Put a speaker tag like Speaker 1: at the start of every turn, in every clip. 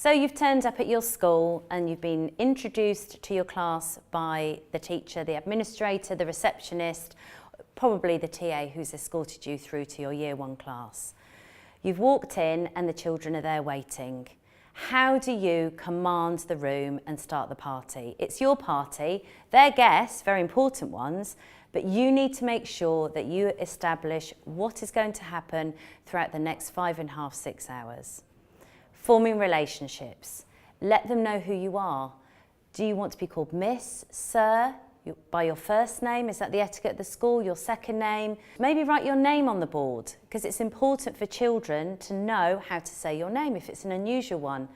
Speaker 1: So you've turned up at your school and you've been introduced to your class by the teacher, the administrator, the receptionist, probably the TA who's escorted you through to your Year 1 class. You've walked in and the children are there waiting. How do you command the room and start the party? It's your party, they're guests, very important ones, but you need to make sure that you establish what is going to happen throughout the next 5.5, 6 hours. Forming relationships. Let them know who you are. Do you want to be called Miss, Sir, by your first name? Is that the etiquette at the school? Your second name? Maybe write your name on the board, because it's important for children to know how to say your name if it's an unusual one.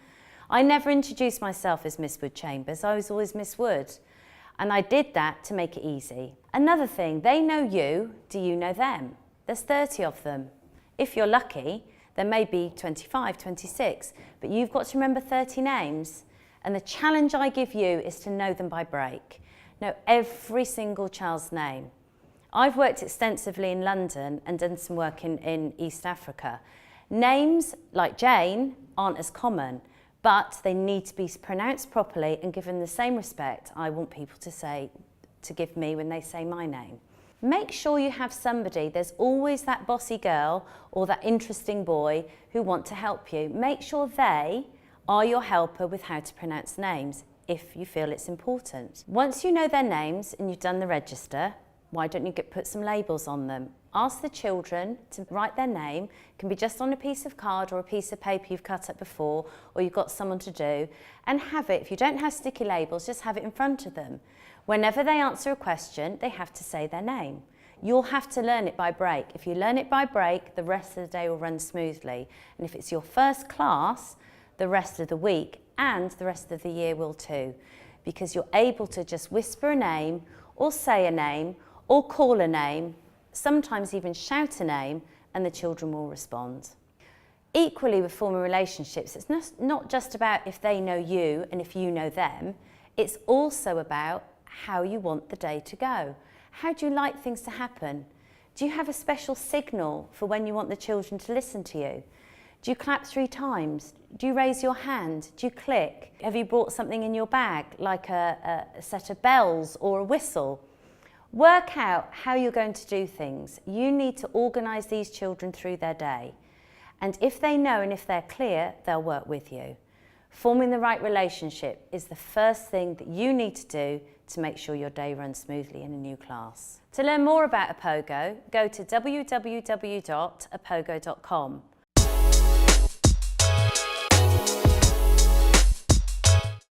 Speaker 1: I never introduced myself as Miss Wood Chambers. I was always Miss Wood. And I did that to make it easy. Another thing, they know you. Do you know them? There's 30 of them. If you're lucky, there may be 25, 26, but you've got to remember 30 names. And the challenge I give you is to know them by break. Know every single child's name. I've worked extensively in London and done some work in East Africa. Names like Jane aren't as common, but they need to be pronounced properly and given the same respect I want people to give me when they say my name. Make sure you have somebody, there's always that bossy girl or that interesting boy who want to help you. Make sure they are your helper with how to pronounce names if you feel it's important. Once you know their names and you've done the register, why don't you put some labels on them? Ask the children to write their name. It can be just on a piece of card or a piece of paper you've cut up before or you've got someone to do, and have it. If you don't have sticky labels, just have it in front of them. Whenever they answer a question, they have to say their name. You'll have to learn it by break. If you learn it by break, the rest of the day will run smoothly. And if it's your first class, the rest of the week and the rest of the year will too, because you're able to just whisper a name or say a name or call a name, sometimes even shout a name, and the children will respond. Equally with forming relationships, it's not just about if they know you and if you know them, it's also about how you want the day to go. How do you like things to happen? Do you have a special signal for when you want the children to listen to you? Do you clap 3 times? Do you raise your hand? Do you click? Have you brought something in your bag, like a set of bells or a whistle? Work out how you're going to do things. You need to organise these children through their day. And if they know and if they're clear, they'll work with you. Forming the right relationship is the first thing that you need to do to make sure your day runs smoothly in a new class. To learn more about Apogo, go to www.apogo.com.